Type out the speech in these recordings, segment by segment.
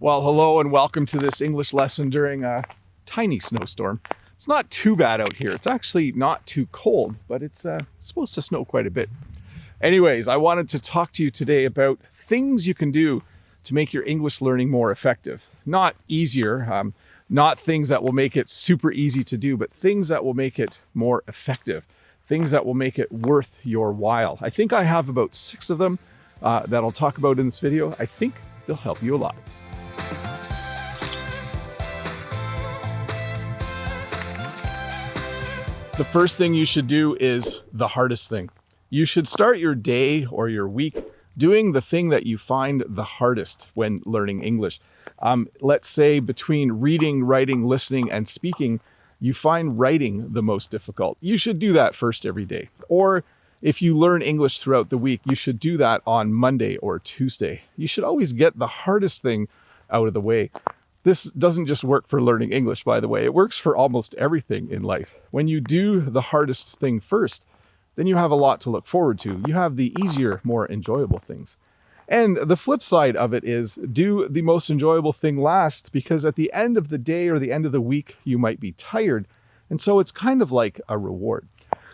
Well, hello and welcome to this English lesson during a tiny snowstorm. It's not too bad out here. It's actually not too cold, but it's supposed to snow quite a bit. Anyways, I wanted to talk to you today about things you can do to make your English learning more effective. Not easier, not things that will make it super easy to do, but things that will make it more effective. Things that will make it worth your while. I think I have about 6 of them that I'll talk about in this video. I think they'll help you a lot. The first thing you should do is the hardest thing. You should start your day or your week doing the thing that you find the hardest when learning English. Let's say between reading, writing, listening, and speaking, you find writing the most difficult. You should do that first every day. Or if you learn English throughout the week, you should do that on Monday or Tuesday. You should always get the hardest thing out of the way. This doesn't just work for learning English, by the way. It works for almost everything in life. When you do the hardest thing first, then you have a lot to look forward to. You have the easier, more enjoyable things. And the flip side of it is do the most enjoyable thing last, because at the end of the day or the end of the week, you might be tired. And so it's kind of like a reward.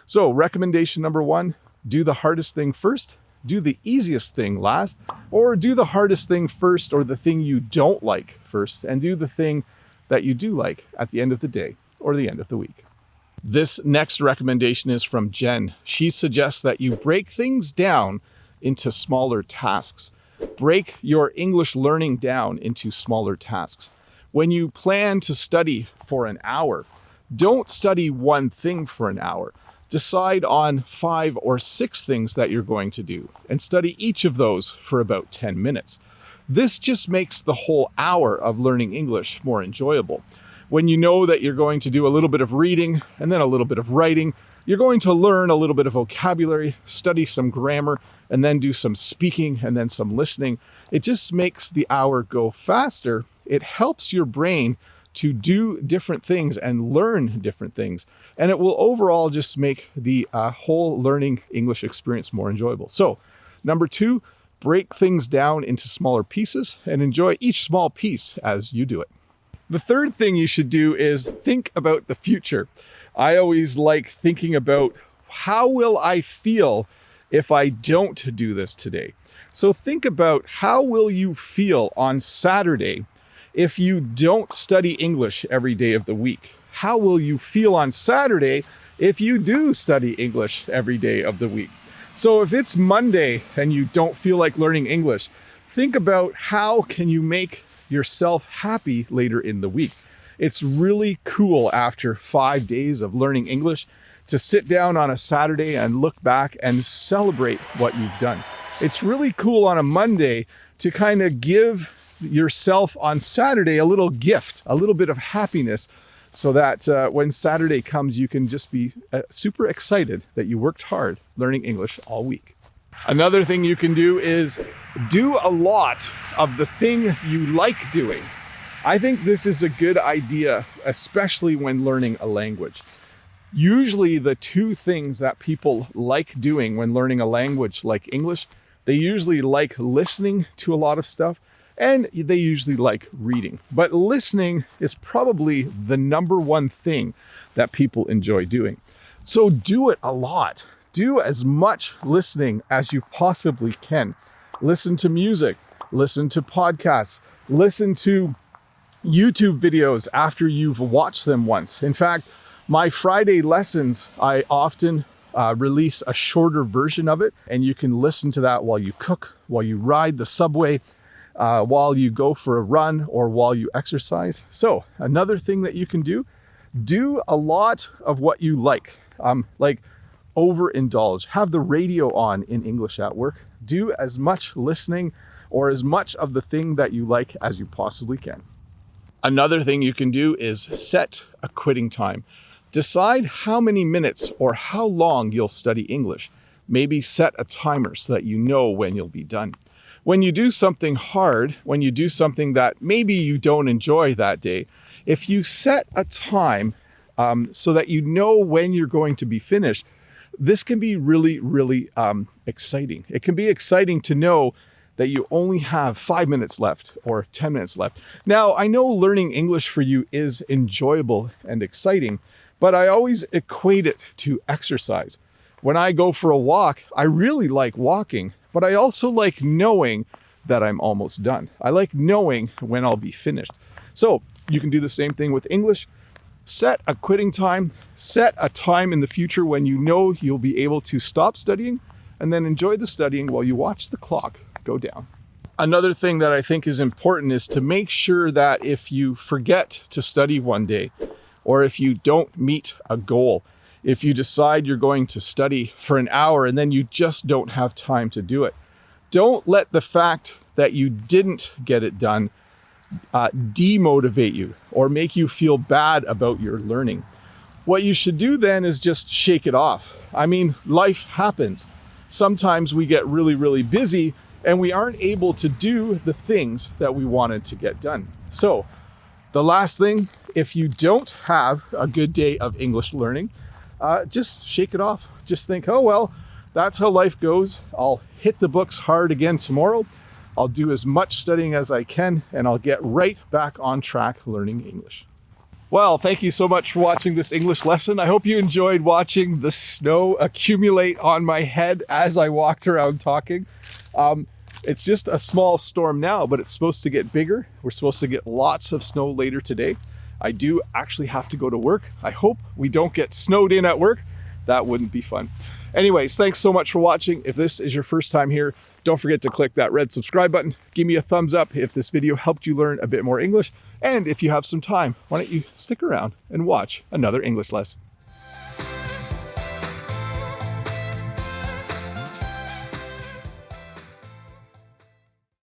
So recommendation number 1, do the hardest thing first. Do the easiest thing last, or do the hardest thing first, or the thing you don't like first, and do the thing that you do like at the end of the day or the end of the week. This next recommendation is from Jen. She suggests that you break things down into smaller tasks. Break your English learning down into smaller tasks. When you plan to study for an hour, don't study one thing for an hour. Decide on 5 or 6 things that you're going to do and study each of those for about 10 minutes. This just makes the whole hour of learning English more enjoyable. When you know that you're going to do a little bit of reading and then a little bit of writing, you're going to learn a little bit of vocabulary, study some grammar, and then do some speaking and then some listening. It just makes the hour go faster. It helps your brain to do different things and learn different things. And it will overall just make the whole learning English experience more enjoyable. So, number 2, break things down into smaller pieces and enjoy each small piece as you do it. The third thing you should do is think about the future. I always like thinking about how will I feel if I don't do this today? So think about how will you feel on Saturday if you don't study English every day of the week? How will you feel on Saturday if you do study English every day of the week? So if it's Monday and you don't feel like learning English, think about how can you make yourself happy later in the week. It's really cool after 5 days of learning English to sit down on a Saturday and look back and celebrate what you've done. It's really cool on a Monday to kind of give yourself on Saturday a little gift, a little bit of happiness, so that when Saturday comes, you can just be super excited that you worked hard learning English all week. Another thing you can do is do a lot of the thing you like doing. I think this is a good idea, especially when learning a language. Usually the 2 things that people like doing when learning a language like English, they usually like listening to a lot of stuff, and they usually like reading. But listening is probably the number 1 thing that people enjoy doing. So do it a lot. Do as much listening as you possibly can. Listen to music, listen to podcasts, listen to YouTube videos after you've watched them once. In fact, my Friday lessons, I often release a shorter version of it, and you can listen to that while you cook, while you ride the subway, while you go for a run, or while you exercise. So another thing that you can do a lot of what you like overindulge. Have the radio on in English at work. Do as much listening or as much of the thing that you like as you possibly can. Another thing you can do is set a quitting time. Decide how many minutes or how long you'll study English. Maybe set a timer so that you know when you'll be done. When you do something hard, when you do something that maybe you don't enjoy that day, if you set a time so that you know when you're going to be finished, this can be really, really exciting. It can be exciting to know that you only have 5 minutes left or 10 minutes left. Now, I know learning English for you is enjoyable and exciting, but I always equate it to exercise. When I go for a walk, I really like walking, but I also like knowing that I'm almost done. I like knowing when I'll be finished. So you can do the same thing with English. Set a quitting time, set a time in the future when you know you'll be able to stop studying, and then enjoy the studying while you watch the clock go down. Another thing that I think is important is to make sure that if you forget to study one day, or if you don't meet a goal, if you decide you're going to study for an hour and then you just don't have time to do it, don't let the fact that you didn't get it done demotivate you or make you feel bad about your learning. What you should do then is just shake it off. I mean, life happens. Sometimes we get really, really busy and we aren't able to do the things that we wanted to get done. So the last thing, if you don't have a good day of English learning, just shake it off. Just think, oh, well, that's how life goes. I'll hit the books hard again tomorrow. I'll do as much studying as I can, and I'll get right back on track learning English. Well, thank you so much for watching this English lesson. I hope you enjoyed watching the snow accumulate on my head as I walked around talking. It's just a small storm now, but it's supposed to get bigger. We're supposed to get lots of snow later today. I do actually have to go to work. I hope we don't get snowed in at work. That wouldn't be fun. Anyways, thanks so much for watching. If this is your first time here, don't forget to click that red subscribe button. Give me a thumbs up if this video helped you learn a bit more English. And if you have some time, why don't you stick around and watch another English lesson.